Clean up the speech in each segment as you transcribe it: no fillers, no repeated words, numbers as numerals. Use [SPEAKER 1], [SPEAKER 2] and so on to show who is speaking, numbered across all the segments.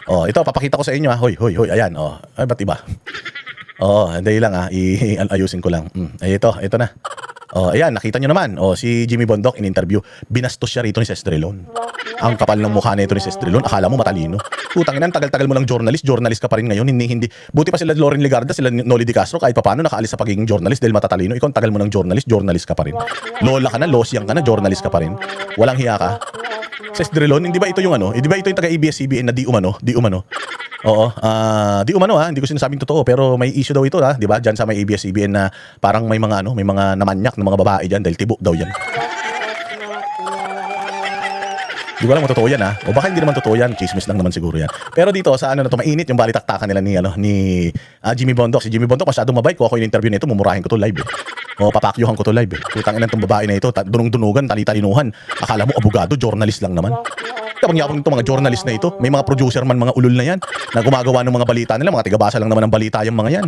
[SPEAKER 1] Oh, ito papakita ko sa inyo ha. Hoy, hoy, hoy. Ayan, oh. Ay, ba't iba? Oh, dali lang ha. Ayusin ko lang. Ay, ito na. Oh, ayan, nakita nyo naman. Oh, si Jimmy Bondoc in interview, binastos siya rito ni Sestrilon. Ang kapal ng mukha nito ni Sestrilon, akala mo matalino. Putang ina, tagal-tagal mo lang journalist ka pa rin ngayon. Hindi. Buti pa sila Loren Legarda, sila Noli Di Castro, kahit papaano nakaalis sa pagiging journalist dahil matatalino. Ikaw, ang tagal mo ng journalist ka pa rin. Lola ka na, losyang ka na, journalist ka pa rin. Walang hiya ka. Sestrilon, hindi ba ito yung ano? Hindi ba ito yung taga ABS-CBN na di umano? Oo, di umano ha, hindi ko sinasabing totoo pero may issue daw ito ha, di ba? Diyan sa may ABS-CBN na parang may mga may mga namanyak ng mga babae diyan dahil tibo daw yan. Di ko alam kung totoo yan ha. O baka hindi naman totoo yan, chismis lang naman siguro yan. Pero dito sa na to, mainit yung balitaktakan nila ni Jimmy Bondoc. Si Jimmy Bondoc masyadong mabait. Kung ako yung interview nito, mumurahin ko to live eh. O papakyuhan ko to live eh. Putang ina tong babae na ito, dunong-dunugan, tali-talinuhan. Akala mo abogado, journalist lang naman. Kapag-yapang ito mga journalist na ito, may mga producer man, mga ulol na yan, na gumagawa ng mga balita nila, mga tigabasa lang naman ng balita yung mga yan.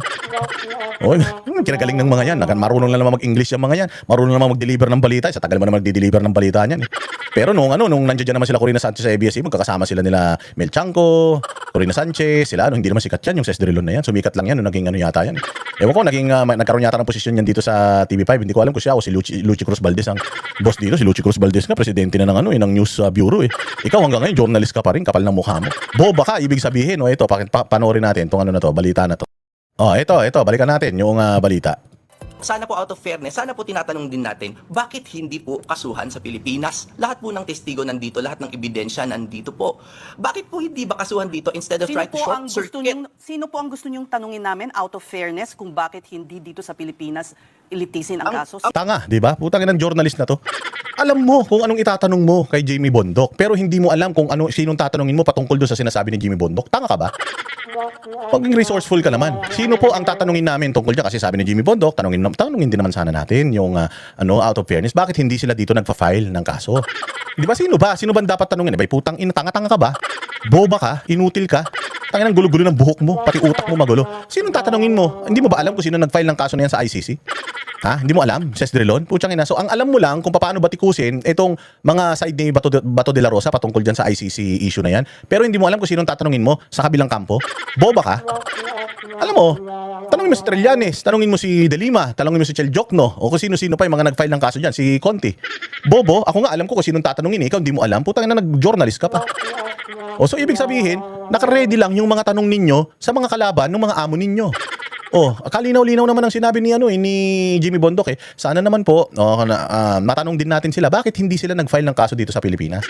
[SPEAKER 1] O, kinagaling ng mga yan, marunong lang naman mag-English yung mga yan, marunong naman mag-deliver ng balita, sa tagal mo naman mag-deliver ng balita niyan eh. Pero nung nandiyan naman sila Corina Sanchez sa ABS, magkakasama sila nila Mel Chanco, Corina Sanchez, sila, hindi naman sikat yan, yung Sestrilon na yan, sumikat lang yan, nung naging yata yan. Ewan ko, nagkaroon yata ng posisyon yan dito sa TV5, hindi ko alam kung siya o si Luchi Cruz Valdez ang boss dito. Si Luchi Cruz Valdez nga, presidente na ng ng News Bureau eh. Ikaw hanggang ngayon, journalist ka pa rin, kapal ng mukha mo. Boba ka, ibig sabihin, ito, panoorin natin itong na to, balita na to. Oh, ito, balikan natin yung balita.
[SPEAKER 2] Sana po out of fairness, sana po tinatanong din natin, bakit hindi po kasuhan sa Pilipinas? Lahat po ng testigo nandito, lahat ng ebidensya nandito po. Bakit po hindi ba kasuhan dito instead of try to short circuit?
[SPEAKER 3] Sino po ang gusto nyong tanungin namin out of fairness kung bakit hindi dito sa Pilipinas ilitisin ang kaso?
[SPEAKER 1] Tanga, di ba? Putang ina ng journalist na to. Alam mo kung anong itatanong mo kay Jimmy Bondoc, pero hindi mo alam kung sinong tatanungin mo patungkol doon sa sinasabi ni Jimmy Bondoc. Tanga ka ba? Paging resourceful ka naman. Sino po ang tatanungin namin tungkol dyan? Kasi sabi ni Jimmy Bondoc, tanungin din naman sana natin yung out of fairness. Bakit hindi sila dito nagpa-file ng kaso? Di ba? Sino ba? Sino ba dapat tanungin? Ba, putang ina, tanga-tanga ka ba? Boba ka? Inutil ka? Tangin ang gulo-gulo ng buhok mo, pati utak mo magulo. Sinong tatanungin mo? Hindi mo ba alam kung sino nag-file ng kaso na yan sa ICC? Ha? Hindi mo alam? Sestrilon? Putsang ina. So ang alam mo lang kung paano batikusin itong mga side ni Bato de la Rosa patungkol dyan sa ICC issue na yan. Pero hindi mo alam kung sinong tatanungin mo sa kabilang kampo. Boba ka? Alam mo, tanungin mo si Trillanes, tanungin mo si De Lima, tanungin mo si Chel Jokno, o kung sino-sino pa yung mga nag-file ng kaso dyan, si Conti. Bobo, ako nga alam ko kung sinong tatanungin eh. Ikaw hindi mo alam, putang ina, nag-journalist ka pa. O so ibig sabihin, naka-ready lang yung mga tanong ninyo sa mga kalaban ng mga amo ninyo. Oh, kalinaw-linaw naman ang sinabi ni ni Jimmy Bondoc eh. Sana naman po matanong din natin sila bakit hindi sila nag-file ng kaso dito sa Pilipinas.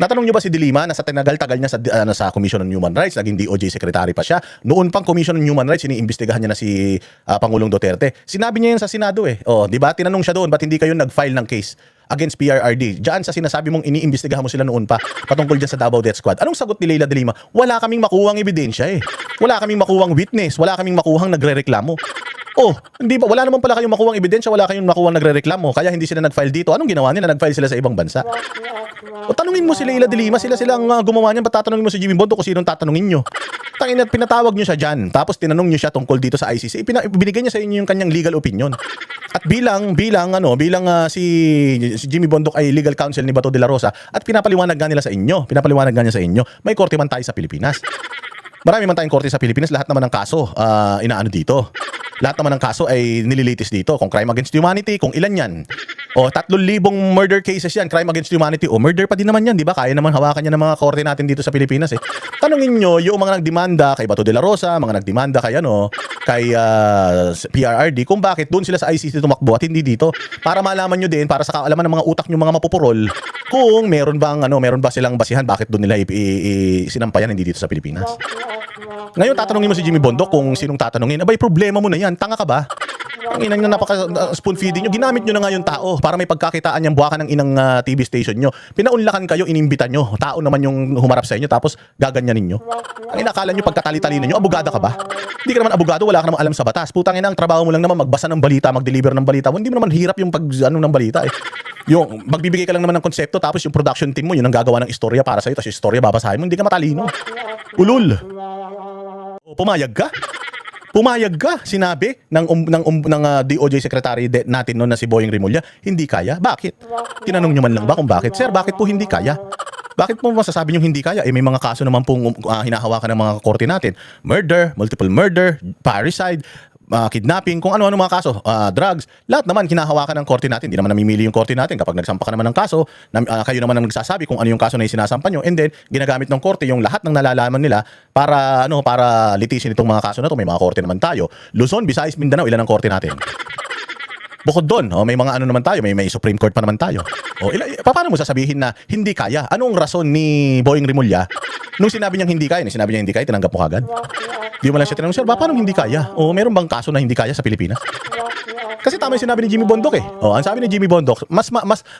[SPEAKER 1] Natanong niyo ba si De Lima na sa tinagal-tagal niya sa Commission on Human Rights, naging DOJ secretary pa siya. Noon pang Commission on Human Rights iniimbestigahan niya na si Pangulong Duterte. Sinabi niya yan sa Senado eh. Oh, 'di ba? Tinanong siya doon, ba't hindi kayo nag-file ng case against PRRD? Diyan sa sinasabi mong iniimbestigahan mo sila noon pa patungkol diyan sa Davao Death Squad. Anong sagot ni Leila De Lima? Wala kaming makuhang ebidensya eh. Wala kaming makuhang witness, wala kaming makuhang nagrereklamo. Oh, hindi ba wala naman pala kayong makuhang ebidensya, wala kayong makuhang nagrereklamo, kaya hindi sila nag-file dito. Anong ginawa nila? Nag-file sila sa ibang bansa. O tanungin mo si Leila De Lima, silang gumawa niyan, tatanungin mo si Jimmy Bondoc kung sinong tatanungin niyo. Tangina, pinatawag niyo siya diyan, tapos tinanong niyo siya tungkol dito sa ICC. Binigay niya sa inyo yung kanyang legal opinion. At bilang si Jimmy Bondoc ay legal counsel ni Bato de la Rosa at pinapaliwanag niya sa inyo, may korte man tayo sa Pilipinas. Marami man tayong korte sa Pilipinas, lahat naman ng kaso inaano dito. Lahat naman ng kaso ay nililitis dito. Kung crime against humanity, kung ilan yan. O 3,000 murder cases yan, crime against humanity. O murder pa din naman yan, di ba? Kaya naman hawakan yan ng mga korte natin dito sa Pilipinas eh. Tanungin nyo, yung mga nagdemanda kay Bato de la Rosa, mga nagdemanda kay PRRD, kung bakit doon sila sa ICC tumakbo at hindi dito. Para malaman nyo din, para sa kaalaman ng mga utak nyo mga mapupurol, kung meron ba silang basihan, bakit doon nila sinampayan hindi dito sa Pilipinas. Ngayon tatanungin mo si Jimmy Bondoc kung sinong tatanungin. Abay, problema mo na yan. Tanga ka ba? Ang inang napaka-spoon feeding nyo. Ginamit nyo na nga yung tao para may pagkakitaan yung buwakan ng inang TV station nyo. Pinaunlakan kayo, inimbita nyo. Tao naman yung humarap sa inyo tapos gaganyanin nyo. Ang inakala nyo pagkatali-talino nyo, abogado ka ba? Hindi ka naman abogado, wala ka naman alam sa batas. Putang ina, ang trabaho mo lang naman magbasa ng balita, mag-deliver ng balita. Hindi mo naman hirap yung ng balita eh. Yung magbibigay ka lang naman ng konsepto tapos yung production team mo yun ang gagawa ng istorya para sa iyo tapos yung istorya babasahin mo, hindi ka matalino. Ulul. Pumayag ka? Pumayag ka, sinabi ng DOJ secretary natin noon na si Boying Rimulya, hindi kaya. Bakit? Tinanong nyo man lang ba kung bakit? Sir, bakit po hindi kaya? Bakit mo masasabi nyo hindi kaya? Eh, may mga kaso naman pong hinahawakan ng mga korte natin. Murder, multiple murder, parricide, kidnapping, kung ano-ano mga kaso, drugs, lahat naman kinahawakan ng korte natin. Hindi naman namimili yung korte natin. Kapag nagsampa ka naman ng kaso, kayo naman ang nagsasabi kung ano yung kaso na sinasampa nyo, and then ginagamit ng korte yung lahat ng nalalaman nila para litisin itong mga kaso na to. May mga korte naman tayo. Luzon, Visayas, Mindanao, ilan ang korte natin? Bukod doon, may mga ano naman tayo, may Supreme Court pa naman tayo. Paano mo sasabihin na hindi kaya? Anong rason ni Boying Rimulya nung sinabi niyang hindi kaya, tinanggap mo kagad? Di mo lang siya tinanong, sir, paano hindi kaya? Meron bang kaso na hindi kaya sa Pilipinas? Kasi tama yung sinabi ni Jimmy Bondoc eh. Ang sabi ni Jimmy Bondoc, mas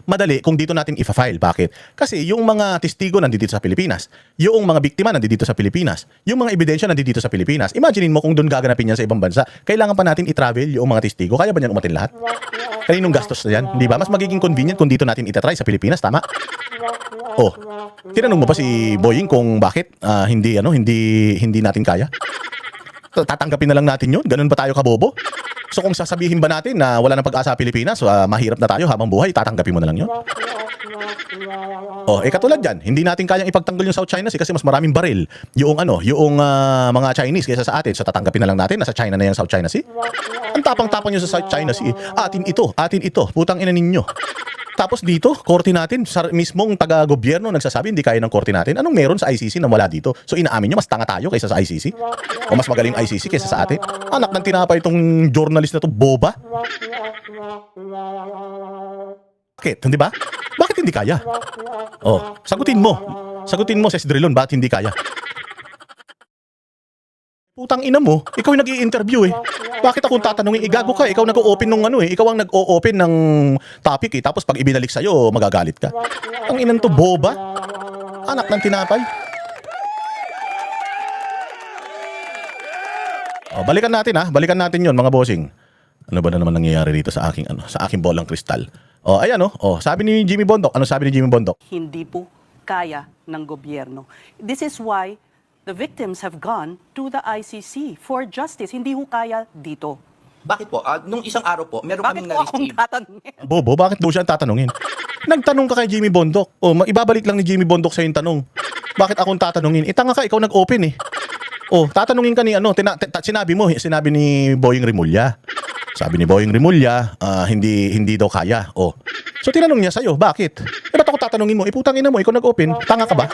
[SPEAKER 1] madali kung dito natin i-file. Bakit? Kasi yung mga testigo nandito sa Pilipinas, yung mga biktima nandito sa Pilipinas, yung mga ebidensya nandito sa Pilipinas. Imaginein mo kung doon gaganapin yan sa ibang bansa. Kailangan pa natin i-travel yung mga testigo. Kaya ba niyan umatin lahat? Kaninong gastos na yan? Di ba? Mas magiging convenient kung dito natin itatry sa Pilipinas. Tama? Tinanong mo pa si Boying kung bakit hindi natin kaya? Tatanggapin na lang natin yun? Ganun ba tayo kabobo? So kung sasabihin ba natin na wala nang pag-asa sa Pilipinas, mahirap na tayo habang buhay, tatanggapin mo na lang yun? Katulad yan, hindi natin kayang ipagtanggol yung South China Sea kasi mas maraming baril yung mga Chinese kaysa sa atin. So tatanggapin na lang natin, nasa China na yung South China Sea. Ang tapang-tapang nyo sa South China Sea, atin ito, putang ina ninyo. Tapos dito, korte natin, mismong taga-gobyerno nagsasabi hindi kaya ng korte natin. Anong meron sa ICC na wala dito? So inaamin nyo, mas tanga tayo kaysa sa ICC? O mas magaling ICC kaysa sa atin? Anak ng tinapay itong journalist na to, boba? Bakit? Hindi ba? Bakit hindi kaya? Sagutin mo. Sagutin mo, Ses Drilon, bakit hindi kaya? Putang ina mo, ikaw yung nag-i-interview eh. Bakit akong tatanungin? Igago ka, ikaw nag-o-open ng ikaw ang nag-o-open ng topic eh. Tapos pag ibinalik sa'yo, magagalit ka. Ang inan to, boba? Anak ng tinapay. Balikan natin yon mga bossing. Ano ba na naman nangyayari dito sa aking bolang kristal? Sabi ni Jimmy Bondoc. Ano sabi ni Jimmy Bondoc?
[SPEAKER 3] Hindi po kaya ng gobyerno. This is why the victims have gone to the ICC for justice. Hindi ho kaya dito.
[SPEAKER 2] Bakit po? Nung isang araw po, meron
[SPEAKER 3] Bakit
[SPEAKER 2] kaming
[SPEAKER 3] po akong
[SPEAKER 2] na-receive.
[SPEAKER 3] tatanungin?
[SPEAKER 1] Bobo, bakit daw siya ang tatanungin? Nagtanong ka kay Jimmy Bondoc. Ibabalik lang ni Jimmy Bondoc sa yung tanong. Bakit akong tatanungin? Tanga ka, ikaw nag-open eh. Tatanungin ka ni sinabi ni Boying Rimulya. Sabi ni Boying Rimulya, hindi daw kaya. So tinanong niya sa'yo, bakit? Ba't ako tatanungin mo? Putang ina mo, ikaw nag-open. Tanga ka ba?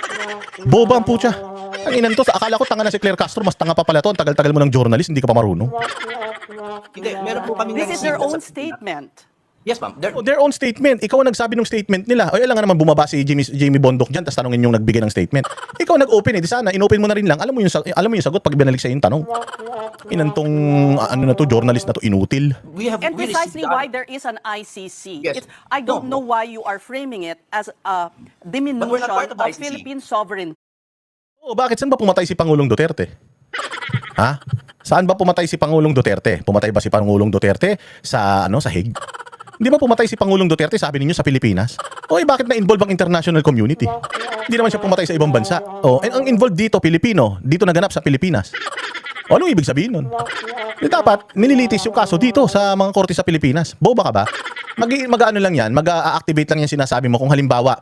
[SPEAKER 1] Boba ang putya. Ang inan to, akala ko tanga na si Claire Castro, mas tanga pa pala to. Ang tagal-tagal mo ng journalist, hindi ka pa marunong.
[SPEAKER 2] Hindi, meron po kaming
[SPEAKER 3] This is
[SPEAKER 2] na-receive
[SPEAKER 3] their
[SPEAKER 2] na
[SPEAKER 3] own
[SPEAKER 2] sa-
[SPEAKER 3] statement.
[SPEAKER 2] Yes, ma'am.
[SPEAKER 1] Their own statement. Ikaw ang nagsabi ng statement nila. Alam nga naman bumaba si Jimmy Bondoc dyan, tapos tanongin yung nagbigay ng statement. Ikaw nag-open eh. Di sana, inopen mo na rin lang. Alam mo yung sagot pag binalik sa yung tanong. Inantong, journalist na to, inutil.
[SPEAKER 3] And precisely why there is an ICC.
[SPEAKER 2] Yes.
[SPEAKER 3] I don't know why you are framing it as a diminution
[SPEAKER 2] part of
[SPEAKER 3] of
[SPEAKER 2] ICC.
[SPEAKER 3] Philippine sovereignty.
[SPEAKER 1] Bakit? Saan ba pumatay si Pangulong Duterte? Ha? Saan ba pumatay si Pangulong Duterte? Pumatay ba si Pangulong Duterte sa Hague? Hindi ba pumatay si Pangulong Duterte, sabi ninyo, sa Pilipinas? Bakit na-involve ang international community? Hindi naman siya pumatay sa ibang bansa. Ang involved dito, Pilipino. Dito naganap sa Pilipinas. Anong ibig sabihin nun? Dapat, nililitis yung kaso dito sa mga korte sa Pilipinas. Boba ka ba? Mag-ano lang yan, mag-activate lang yan sinasabi mo kung halimbawa,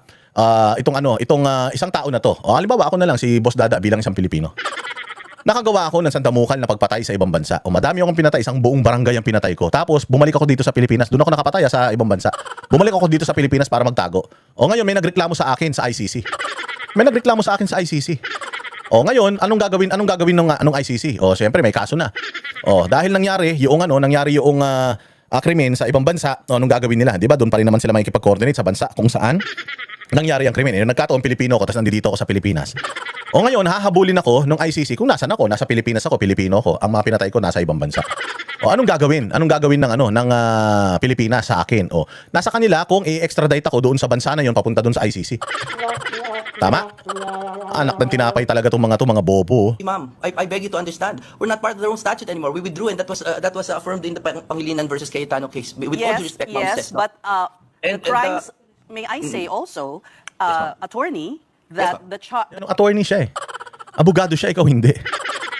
[SPEAKER 1] itong isang tao na to. Halimbawa, ako na lang, si Boss Dada bilang isang Pilipino. Nakagawa ako ng sandamukan na pagpatay sa ibang bansa. Madami akong pinatay, isang buong barangay ang pinatay ko. Tapos, bumalik ako dito sa Pilipinas. Doon ako nakapatay sa ibang bansa. Bumalik ako dito sa Pilipinas para magtago. Ngayon, may nagreklamo sa akin sa ICC. May nagreklamo sa akin sa ICC. Ngayon, anong gagawin ng ICC? Siyempre, may kaso na. Dahil nangyari yung krimen sa ibang bansa, anong gagawin nila? Di ba? Doon pa rin naman sila makikipag-coordinate sa bansa kung saan nangyari ang krimen. Nagkataon Pilipino ko, tapos nandito ako sa Pilipinas. Ngayon, hahabulin ako ng ICC kung nasan ako. Nasa Pilipinas ako, Pilipino ako. Ang mga pinatay ko nasa ibang bansa. Anong gagawin? Anong gagawin ng Pilipinas sa akin? Nasa kanila kung i-extradite ako doon sa bansa na yon papunta doon sa ICC. Tama? Anak ng tinapay talaga tong mga bobo.
[SPEAKER 2] Ma'am, I beg you to understand. We're not part of their own statute anymore. We withdrew and that was affirmed in the Pangilinan versus Cayetano case. With all due respect, ma'am, says,
[SPEAKER 3] But the
[SPEAKER 2] And,
[SPEAKER 3] crimes, may I say also, attorney, that the
[SPEAKER 1] Anong attorney siya eh? Abogado siya, ikaw hindi.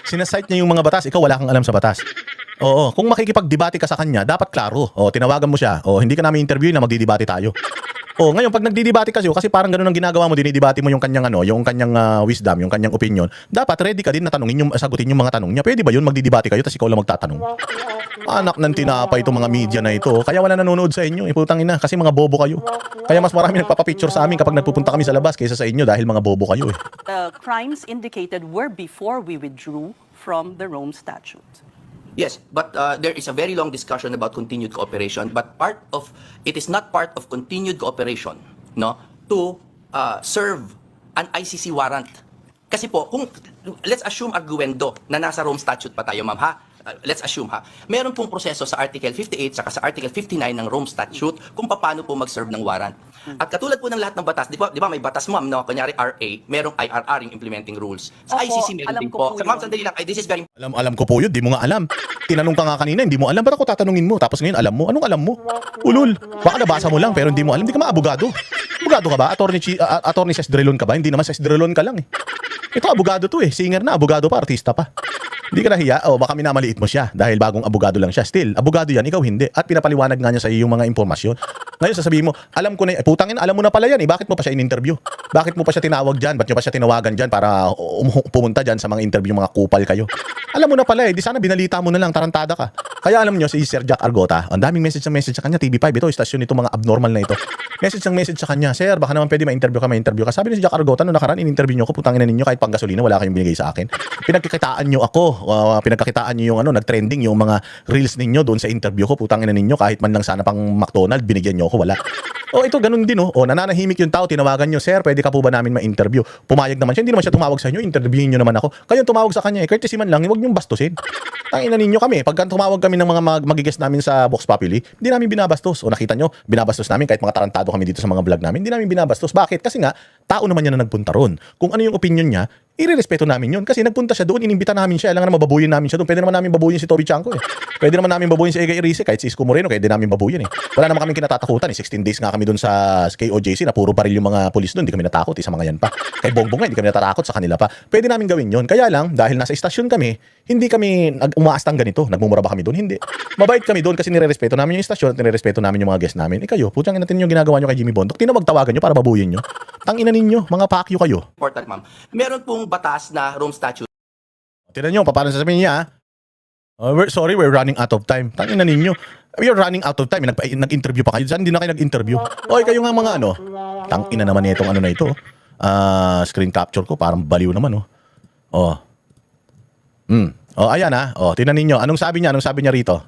[SPEAKER 1] Sinasite niya yung mga batas, ikaw wala kang alam sa batas. Kung makikipagdebate ka sa kanya, dapat klaro. Tinawagan mo siya. Hindi ka namin interview na magdidebate tayo. Oh, ngayon pag nagdidebate kasi parang ganoon ang ginagawa mo, dinidebate mo yung kanyang yung kanyang wisdom, yung kanyang opinion. Dapat ready ka din na tanungin sagutin yung mga tanong niya. Pwede ba yun magdidebate kayo tapos ikaw lang magtatanong? Anak ng tinapay itong mga media na ito. Kaya wala nanonood sa inyo. Putang ina, kasi mga bobo kayo. Kaya mas marami nagpapapicture sa amin kapag nagpupunta kami sa labas kaysa sa inyo dahil mga bobo kayo eh.
[SPEAKER 3] The crimes indicated were before we withdrew from the Rome Statute.
[SPEAKER 2] Yes, but there is a very long discussion about continued cooperation. But it is not part of continued cooperation, no, to serve an ICC warrant. Kasi po, let's assume arguendo na nasa Rome Statute pa tayo, ma'am, ha? Let's assume, ha? Meron pong proseso sa Article 58 saka sa Article 59 ng Rome Statute kung paano po mag-serve ng warrant. At katulad po ng lahat ng batas, di ba may batas, ma'am, no? Kunyari RA, merong IRR, yung implementing rules. Sa
[SPEAKER 3] Opo,
[SPEAKER 2] ICC meron
[SPEAKER 3] alam
[SPEAKER 2] din
[SPEAKER 3] ko
[SPEAKER 2] po.
[SPEAKER 3] po
[SPEAKER 2] Ma'am,
[SPEAKER 3] yun.
[SPEAKER 2] sandali lang. This is very
[SPEAKER 1] Alam ko po yun, di mo nga alam. Tinanong ka nga kanina, hindi mo alam. Ba't ako tatanungin mo? Tapos ngayon, alam mo? Anong alam mo? Ulul. Baka nabasa mo lang pero hindi mo alam. Hindi ka maabogado. Abogado ka ba? Attorney Sesdrelon ka ba? Hindi naman Sesdrelon ka lang eh. Ito abogado to eh. Singer na, abogado pa, artista pa. Hindi ka nahiya? O baka minamaliit mo siya dahil bagong abogado lang siya. Still, abogado yan, ikaw hindi. At pinapaliwanag nga niya sa iyo yung mga impormasyon. Ngayon sasabihin mo, alam ko na, putangin, alam mo na pala yan eh. Bakit mo pa siya in-interview? Bakit mo pa siya tinawag dyan? Ba't nyo pa siya tinawagan dyan para pumunta dyan sa mga interview, mga kupal kayo? Alam mo na pala eh. Di sana binalita mo na lang, tarantada ka. Kaya alam nyo, si Sir Jack Argota, ang daming message sa kanya, TV5, ito, istasyon nito, mga abnormal na ito. Message sa kanya, Sir, baka naman pwede ma-interview ka. Sabi ni si Jack Argota, no nakaraan, in-interview nyo ko, putangin na ninyo, kahit pang gasolina, wala kayong binigay sa akin. Pinagkakitaan nyo ako, pinagkakitaan nyo yung nag-trending yung mga reels ninyo doon sa interview ko, putangin na ninyo, kahit man lang sana pang McDonald's, binigyan nyo ako, wala. Ito, ganun din, nananahimik yung tao, tinawagan nyo, Sir, pwede ka po ba namin ma-interview? Pumayag naman siya, hindi naman siya tumawag sa inyo, interviewin nyo naman ako. Kayo tumawag sa kanya, courtesy man lang, huwag nyong bastusin. Tangina ninyo kami, pagka tumawag kami ng mga magigest namin sa Vox Populi, hindi namin binabastos. O nakita nyo, binabastos namin kahit mga tarantado kami dito sa mga vlog namin, hindi namin binabastos. Bakit? Kasi nga, tao naman yan na nagpunta ron. Kung ano yung opinion niya, irerespeto namin yun. Kasi nagpunta siya doon, inimbita namin siya, alam nga mababuyin namin siya doon. Pwede naman namin babuyin si Toby Chanko eh. Pwede naman namin babuyin si Ega Irise, kahit si Isko Moreno, pwede namin babuyin eh. Wala naman kaming kinatatakutan eh. 16 days nga kami doon sa KOJC na puro baril yung mga pulis doon, hindi kami natakot sa mga yan pa. Kay Bongbong nga, hindi kami natatakot sa kanila pa. Pwede namin gawin yun. Kaya lang, dahil nasa istasyon kami, hindi kami umaastang ganito. Nagmumura ba kami doon? Hindi. Mabait kami doon kasi nirerespeto namin yung istasyon at nirerespeto namin yung mga guests namin. Kayo, putang ina natin yung ginagawa nyo kay Jimmy Bondok. Tinawag-tawagan nyo para babuyin nyo. Tangina ninyo, mga pakyo kayo.
[SPEAKER 2] important, ma'am. Meron pong batas na Rome Statute.
[SPEAKER 1] Tignan nyo, paano sasabihin niya, we're running out of time. Tangina ninyo. We are running out of time. Nag-interview pa kayo. Saan hindi na kayo nag-interview? Oy, kayo nga mga tangina naman itong na ito. Screen capture ko, parang baliw naman, Ayan tingnan ninyo. Anong sabi niya rito?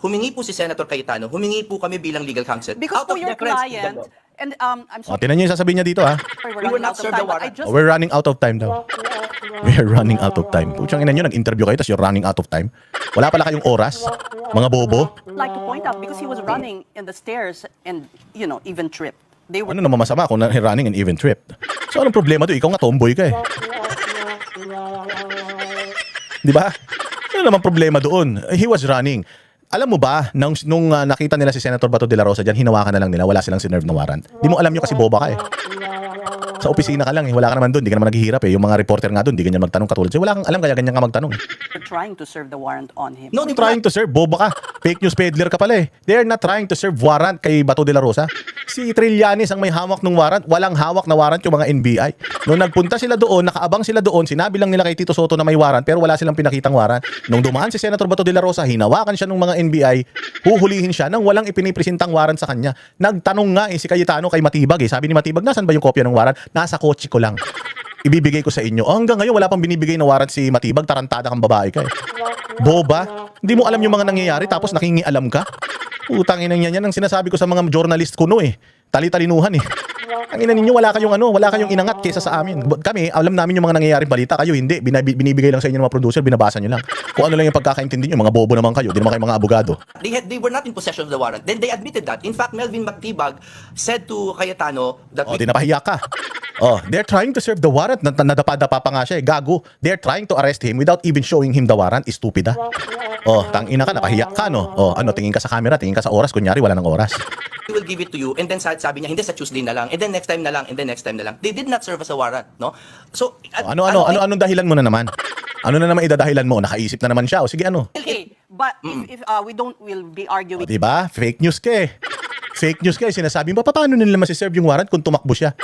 [SPEAKER 2] Humingi po si Senator Cayetano, humingi po kami bilang legal counsel.
[SPEAKER 3] Because
[SPEAKER 2] Out
[SPEAKER 3] po
[SPEAKER 2] of
[SPEAKER 3] your
[SPEAKER 2] deference to the
[SPEAKER 3] client,
[SPEAKER 2] law.
[SPEAKER 3] and I'm sorry,
[SPEAKER 1] Tingnan niyo yung sasabihin niya dito, ha?
[SPEAKER 3] we're
[SPEAKER 2] We will
[SPEAKER 3] running
[SPEAKER 2] not
[SPEAKER 3] out of
[SPEAKER 2] serve the
[SPEAKER 3] time, but I
[SPEAKER 2] warrant.
[SPEAKER 3] just
[SPEAKER 1] We're running out of time daw. We're running out of time. Putsang ina nyo, nag-interview kayo, tapos you're running out of time. Wala pala kayong oras? Mga bobo?
[SPEAKER 3] like to point out because he was running in the stairs and, even tripped. They were
[SPEAKER 1] Ano naman masama kung running an even trip? So, anong problema doon? Ikaw nga tomboy ka eh. Di ba? Ano naman problema doon? He was running. Alam mo ba, nung nakita nila si Senator Bato de la Rosa dyan, hinawakan na lang nila, wala silang sinerve na warrant. Di mo alam yun kasi boba ka eh. Sa opisina ka lang eh, wala ka naman doon, di ka naman naghihirap eh. Yung mga reporter nga doon, di ganyan magtanong katulad sa'yo. Wala kang alam kaya ganyan ka magtanong eh.
[SPEAKER 3] trying to serve the warrant on him.
[SPEAKER 2] No,
[SPEAKER 1] They're trying to serve, boba ka. Fake news peddler ka pala eh. They're not trying to serve warrant kay Bato de la Rosa. Si Trillanes ang may hawak ng warrant, walang hawak na warrant yung mga NBI. Nung nagpunta sila doon, nakaabang sila doon, sinabi lang nila kay Tito Soto na may warrant pero wala silang pinakitang warrant. Nung dumaan si Senator Bato de la Rosa, hinawakan siya ng mga NBI, huhulihin siya nang walang ipinipresentang warrant sa kanya. Nagtanong nga si Cayetano kay Matibag eh. Sabi ni Matibag, nasan ba yung kopya ng warrant? Nasa kotse ko lang. Ibibigay ko sa inyo. Hanggang ngayon wala pang binibigay na warrant si Matibag, tarantada kang babae ka eh. Boba, hindi mo alam yung mga nangyayari tapos nakingialam ka. Utang ina yan ang sinasabi ko sa mga journalist ko eh. Tali-talinuhan eh. Ang ina ninyo, wala kayong inangat kaysa sa amin. Kami, alam namin yung mga nangyayaring balita, kayo hindi. Binibigay lang sa inyo ng mga producer, binabasa nyo lang. Kung ano lang yung pagkakaintindi nyo, mga bobo naman kayo, di naman kayo mga abogado.
[SPEAKER 2] They were not in possession of the warrant. Then they admitted that. In fact, Melvin Mactibag said to Cayetano that
[SPEAKER 1] Di napahiya ka. They're trying to serve the warrant. Nadapa-dapa pa nga siya eh. Gago. They're trying to arrest him without even showing him the warrant. Stupid ah. Tangina ka, napahiya ka tingin ka sa camera, tingin ka sa oras, kunyari wala ng oras.
[SPEAKER 2] we will give it to you, and then sabi niya, hindi sa Tuesday na lang, and then next time na lang, and then next time na lang. They did not serve as a warrant, no? So,
[SPEAKER 1] Anong dahilan mo na naman? Ano na naman idadahilan mo? Nakaisip na naman siya. O sige ano?
[SPEAKER 3] Okay, but if we'll be arguing.
[SPEAKER 1] Diba? Fake news ka eh. Fake news kayo, sinasabi mo, paano nila masiserve yung warrant kung tumakbo siya?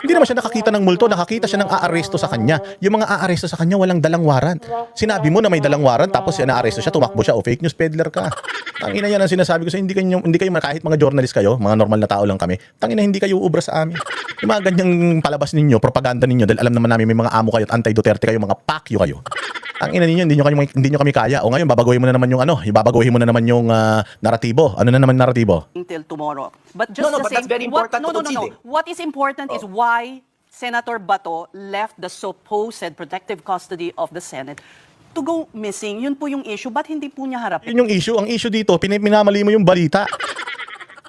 [SPEAKER 1] Hindi naman siya nakakita ng multo, nakakita siya ng aaresto sa kanya. Yung mga aaresto sa kanya, walang dalang warrant. Sinabi mo na may dalang warrant, tapos na-aaresto siya, tumakbo siya, o fake news peddler ka. Tangina yan ang sinasabi ko sa hindi kayo kahit mga journalist kayo, mga normal na tao lang kami, tangina hindi kayo ubra sa amin. Yung mga ganyang palabas ninyo, propaganda ninyo, dahil alam naman namin may mga amo kayo at anti-Duterte kayo, mga pakyo kayo. Tangina ninyo, hindi nyo kami kaya. O ngayon, babaguhin mo na naman yung naratibo. Ano na naman naratibo?
[SPEAKER 3] Until tomorrow. But just
[SPEAKER 2] No,
[SPEAKER 3] the
[SPEAKER 2] but
[SPEAKER 3] same,
[SPEAKER 2] that's very important to concede.
[SPEAKER 3] What is important is why Senator Bato left the supposed protective custody of the Senate to go missing. Yun po yung issue. Ba't hindi po niya harapin?
[SPEAKER 1] Yun yung issue. Ang issue dito, minamali mo yung balita.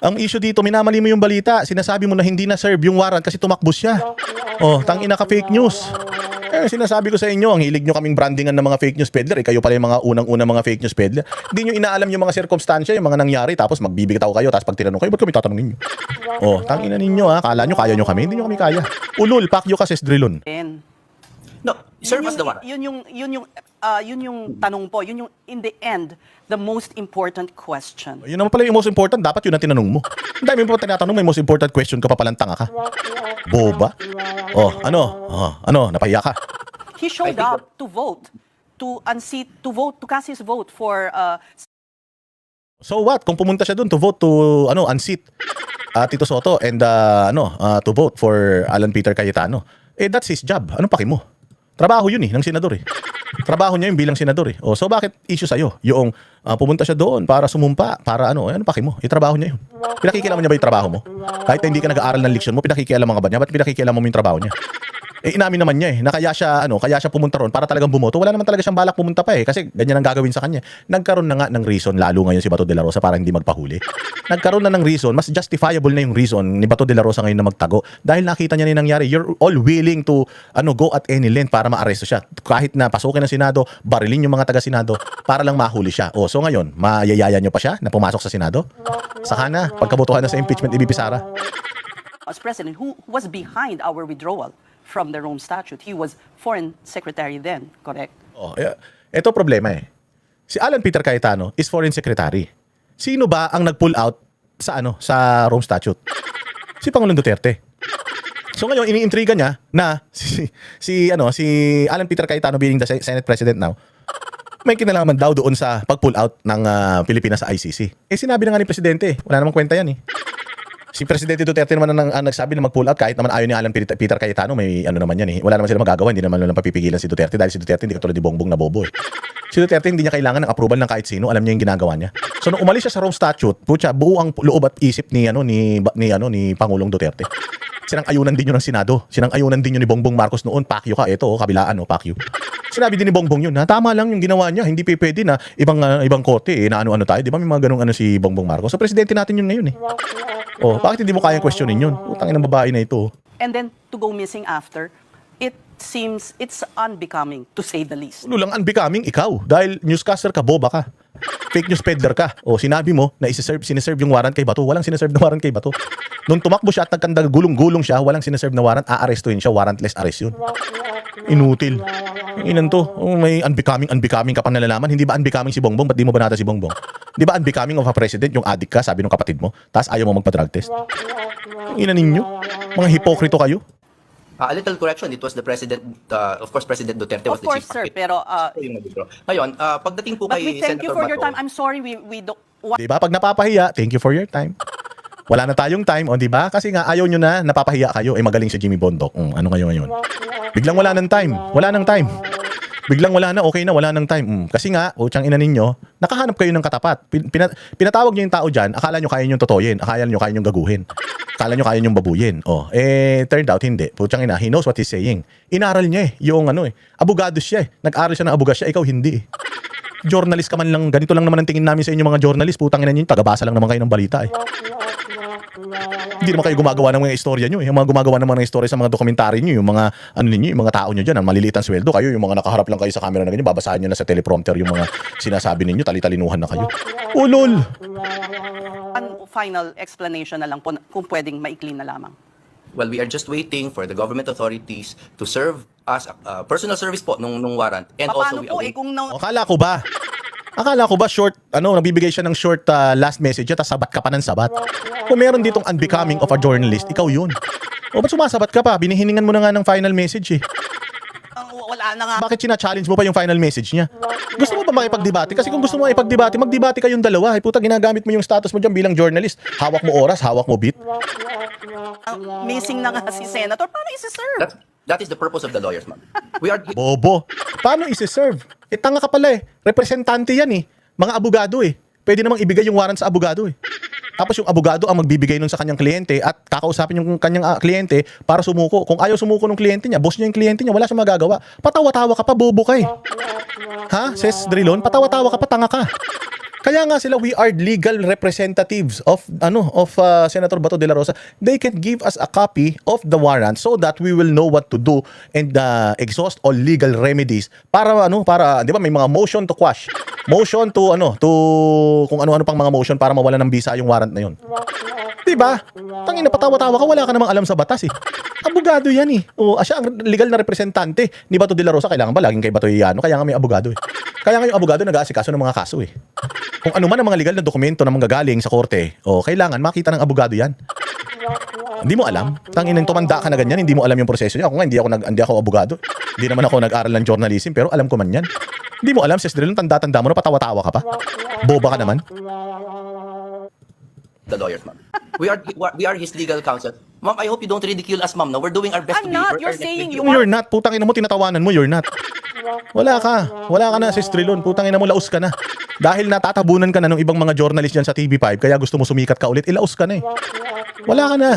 [SPEAKER 1] Ang issue dito, minamali mo yung balita. Sinasabi mo na hindi na-serve yung warrant kasi tumakbo siya. Oh, tangina ka fake news. Sinasabi ko sa inyo, ang hilig nyo kaming brandingan ng mga fake news peddler. Kayo pala yung mga unang-unang mga fake news peddler. Hindi nyo inaalam yung mga sirkumstansya, yung mga nangyari, tapos magbibigtaw kayo, tapos pag tinanong kayo, ba't kami tatanungin nyo? Oh, tangina ninyo ha. Kala nyo, kaya nyo kami. Hindi nyo kami kaya. Ulul, pakyo ka, Drilon.
[SPEAKER 2] No, serve as the warrant.
[SPEAKER 3] Yun yung tanong po. Yun yung, in the end, the most important question.
[SPEAKER 1] Yun naman pala yung most important. Dapat yun ang tinanong mo. Ang dami mo pa tinatanong, may most important question ka pa palang tanga ka. Boba. Oh, ano, napahiya ka.
[SPEAKER 3] He showed up to vote, to unseat, to cast his vote for
[SPEAKER 1] So what? Kung pumunta siya doon to vote to unseat Tito Soto and to vote for Alan Peter Cayetano. That's his job. Anong paki mo? Trabaho yun ng senador eh. Trabaho niya yung bilang senador eh. So bakit issue sa'yo? Yung pumunta siya doon para sumumpa, para ano paki mo? Trabaho niya yun. Pinakikialaman niya ba yung trabaho mo? Kahit hindi ka nag-aaral ng leksyon mo, pinakikialaman ka ba niya? Ba't pinakikialaman mo yung trabaho niya? Inamin naman niya na kaya siya pumunta ron para talagang bumoto. Wala naman talaga siyang balak pumunta pa kasi ganyan ang gagawin sa kanya. Nagkaroon na nga ng reason, lalo ngayon si Bato de la Rosa para hindi magpahuli. Nagkaroon na ng reason, mas justifiable na yung reason ni Bato de la Rosa ngayon na magtago. Dahil nakita niya na nangyari, you're all willing to go at any length para maaresto siya. Kahit na pasukin ng Senado, barilin yung mga taga-Senado para lang mahuli siya. So ngayon, mayayaya niyo pa siya na pumasok sa Senado? Saka na, pagkabotohan na sa impeachment, ibipisara.
[SPEAKER 3] as president who was behind our withdrawal from the Rome Statute. He was foreign secretary then, correct?
[SPEAKER 1] Ito problema eh. Si Alan Peter Cayetano is foreign secretary. Sino ba ang nag-pull out sa sa Rome Statute? Si Pangulong Duterte. So ngayon iniintriga niya na si Alan Peter Cayetano being the Senate President now, may kinalaman daw doon sa pag-pull out ng Pilipinas sa ICC. Sinabi na nga ni Presidente, wala namang kwenta yan eh. Si Presidente Duterte naman ang nagsabi na mag-pull out kahit naman ayaw ni Alan Peter Cayetano, may naman yan eh. Wala naman sila magagawa, hindi naman papipigilan si Duterte dahil si Duterte hindi katulad ni Bongbong na bobo eh. Si Duterte hindi niya kailangan ng approval ng kahit sino, alam niya yung ginagawa niya. So nung umalis siya sa Rome Statute, buo ang loob at isip ni Pangulong Duterte. Sinang-ayunan din yun ng Senado. Sinang-ayunan din yun ni Bongbong Marcos noon. Pakyo ka, ito, kabilaan, pakyo. Sinabi din ni Bongbong yun, tama lang yung ginawa niya. Hindi pwede na ibang korte, na ano-ano tayo. Di ba may mga ganung si Bongbong Marcos? So, presidente natin yun ngayon eh. Bakit hindi mo kayang questionin yun? Utangin ng babae na ito.
[SPEAKER 3] And then, to go missing after, it seems it's unbecoming, to say the least.
[SPEAKER 1] Lang unbecoming ikaw. Dahil newscaster ka, boba ka. Fake news peddler ka. Sinabi mo na siniserve yung warrant kay Bato. Walang siniserve na warrant kay Bato. Nung tumakbo siya at nagkandagulong-gulong siya, walang siniserve na warrant, aarestuin siya, warrantless arrest yun. Inutil. Yung inan to, may unbecoming ka pang nalalaman. Hindi ba unbecoming si Bongbong? Ba't di mo banata si Bongbong? Di ba unbecoming of a president yung addict ka, sabi ng kapatid mo, tapos ayaw mo magpa-drug test? Yung inan ninyo, mga hipokrito kayo.
[SPEAKER 2] A little correction, it was the President, of course, President Duterte was the chief
[SPEAKER 3] Sir,
[SPEAKER 2] architect.
[SPEAKER 3] pero...
[SPEAKER 2] Ngayon, pagdating po
[SPEAKER 3] but
[SPEAKER 2] kay
[SPEAKER 3] we thank
[SPEAKER 2] Senator
[SPEAKER 3] you for your
[SPEAKER 2] Bato,
[SPEAKER 3] time. I'm sorry, we don't...
[SPEAKER 1] Di ba? Pag napapahiya, thank you for your time. Wala na tayong time, di ba? Kasi nga ayaw nyo na napapahiya kayo. Magaling si Jimmy Bondoc. Ano kayo ngayon? Biglang wala ng time. Wala ng time. Biglang wala na, okay na, wala ng time. Kasi nga, utsang ina ninyo, nakahanap kayo ng katapat. Pinatawag nyo yung tao dyan, akala nyo kaya nyo totoyin, akala nyo kaya nyo gaguhin, akala nyo kaya nyo babuyin. Turned out, hindi. Putsang ina, he knows what he's saying. Inaral niya yung abogado siya Nag-aral siya ng abogado siya, ikaw hindi Journalist ka man lang, ganito lang naman ang tingin namin sa inyo mga journalist, putang ina nyo, tagabasa lang naman kayo ng balita Hindi naman kayo gumagawa ng mga istorya nyo Yung mga gumagawa ng mga istorya sa mga dokumentary nyo, yung mga yung mga tao nyo dyan, ang maliliit ang sweldo kayo, yung mga nakaharap lang kayo sa camera na ganyan, babasahin nyo na sa teleprompter yung mga sinasabi ninyo, talitalinuhan na kayo. Ulol!
[SPEAKER 3] One final explanation na lang po, kung pwedeng maikli na lamang.
[SPEAKER 2] well, we are just waiting for the government authorities to serve us personal service po nung warrant. And
[SPEAKER 3] Paano
[SPEAKER 2] also, we
[SPEAKER 3] po
[SPEAKER 2] await-
[SPEAKER 3] kung
[SPEAKER 1] Akala ko ba short, nagbibigay siya ng short last message, tapos sabat ka pa ng sabat. Kung meron ditong unbecoming of a journalist, ikaw yun. O ba't sumasabat ka pa? Binihiningan mo na nga ng final message eh.
[SPEAKER 3] Wala na nga.
[SPEAKER 1] Bakit sina-challenge mo pa yung final message niya? Gusto mo ba makipagdebate? Kasi kung gusto mo makipagdebate, magdebate kayong dalawa. Eh, puta, ginagamit mo yung status mo dyan bilang journalist. Hawak mo oras, hawak mo beat.
[SPEAKER 3] Missing na nga si Senator. Paano isi-serve?
[SPEAKER 2] That is the purpose of the lawyers, ma'am. We are
[SPEAKER 1] Bobo. Paano isi-serve? Eh, tanga ka pala eh. Representante yan eh. Mga abogado eh. Pwede namang ibigay yung warrant sa abogado eh. Tapos yung abogado ang magbibigay nun sa kanyang kliyente at kakausapin yung kanyang kliyente para sumuko. Kung ayaw sumuko ng kliyente niya, boss niya yung kliyente niya, wala siyang magagawa. Patawa-tawa ka pa, bobo ka eh. Ha? Ses Drilon, patawa-tawa ka pa, tanga ka. Kaya nga sila, we are legal representatives of Senator Bato de la Rosa. They can give us a copy of the warrant so that we will know what to do and exhaust all legal remedies para para 'di ba may mga motion to quash. Motion to kung ano-ano pang mga motion para mawala ng bisa yung warrant na 'yon. 'Di ba? Tangina, patawa-tawa ka, wala ka namang alam sa batas eh. Abogado yan eh. O, siya ang legal na representante ni Bato de la Rosa. Kailangan ba laging kay Bato Iyano? Kaya nga may abogado eh. Kaya nga yung abogado nag-aasikaso ng mga kaso eh. Kung ano man ang mga legal na dokumento na manggagaling sa korte, kailangan makita ng abogado yan. Hindi mo alam. Tangina, tumanda ka na ganyan, hindi mo alam yung proseso niya. Ako nga, hindi ako abogado. Hindi naman ako nag-aral ng journalism, pero alam ko man yan. Hindi mo alam, Ses Drilon, tanda-tanda mo na, patawa-tawa ka pa. Boba ka naman.
[SPEAKER 2] the lawyers, ma'am. We are his legal counsel. Ma'am, I hope you don't ridicule us, ma'am. No, we're doing our best
[SPEAKER 3] I'm
[SPEAKER 2] to be
[SPEAKER 3] not.
[SPEAKER 2] fair
[SPEAKER 3] You're
[SPEAKER 2] next
[SPEAKER 3] saying
[SPEAKER 2] week.
[SPEAKER 3] you
[SPEAKER 1] You're not. Putang ina mo, tinatawanan mo, you're not. Wala ka na, Sis Trilon. Putang ina mo, laos ka na. Dahil natatabunan ka na ng ibang mga journalist dyan sa TV5, kaya gusto mo sumikat ka ulit, ilaos ka na eh. Wala ka na.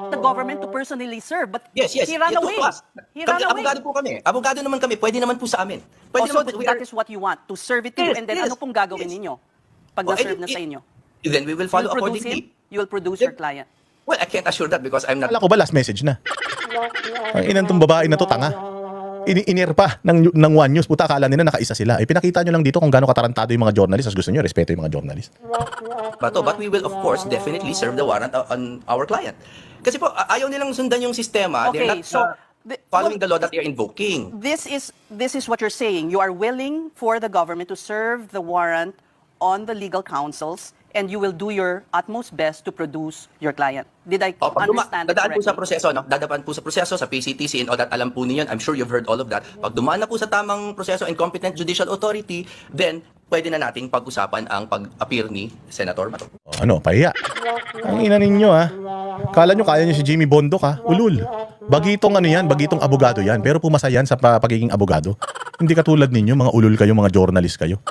[SPEAKER 3] the government to personally serve, but
[SPEAKER 2] Yes.
[SPEAKER 3] he ran
[SPEAKER 2] Ito
[SPEAKER 3] away.
[SPEAKER 2] po, us.
[SPEAKER 3] He ran away.
[SPEAKER 2] Abogado po kami. Abogado naman kami. Pwede naman po sa amin. Pwede
[SPEAKER 3] Also,
[SPEAKER 2] naman po.
[SPEAKER 3] that is what you want, to serve it to you,
[SPEAKER 2] Yes,
[SPEAKER 3] and then
[SPEAKER 2] yes,
[SPEAKER 3] ano pong gagawin
[SPEAKER 2] yes.
[SPEAKER 3] ninyo pag
[SPEAKER 2] Oh,
[SPEAKER 3] na-serve
[SPEAKER 2] and
[SPEAKER 3] na sa inyo?
[SPEAKER 2] Then we will follow
[SPEAKER 3] You'll produce
[SPEAKER 2] accordingly.
[SPEAKER 3] him? You'll produce your client.
[SPEAKER 2] Well, I can't assure that because I'm not...
[SPEAKER 1] Kala ko ba last message na? Ang inang tong babae na to, tanga. Inir pa ng One News. Puta, akala nila nakaisa sila. Pinakita nyo lang dito kung gaano katarantado yung mga journalist. As gusto nyo, respeto yung mga journalist.
[SPEAKER 2] But we will of course definitely serve the warrant on our client. Kasi po, ayaw nilang sundan yung sistema. They're
[SPEAKER 3] Okay,
[SPEAKER 2] not
[SPEAKER 3] so
[SPEAKER 2] following the law that they're invoking.
[SPEAKER 3] This is what you're saying. You are willing for the government to serve the warrant on the legal counsels, and you will do your utmost best to produce your client. Did I understand it
[SPEAKER 2] Dadaan po sa
[SPEAKER 3] correctly?
[SPEAKER 2] proseso, no? Dadaan po sa proseso, sa PCTC and all that, alam po niyo. I'm sure you've heard all of that. Pag dumaan na po sa tamang proseso and competent judicial authority, then pwede na nating pag-usapan ang pag-appear ni Senator Bato.
[SPEAKER 1] Pahiya. Ang ina ninyo Kala nyo kaya nyo si Jimmy Bondoc ulul. Bagitong bagitong abogado yan. Pero pumasa yan sa pagiging abogado. Hindi katulad ninyo, mga ulul kayo, mga journalist kayo.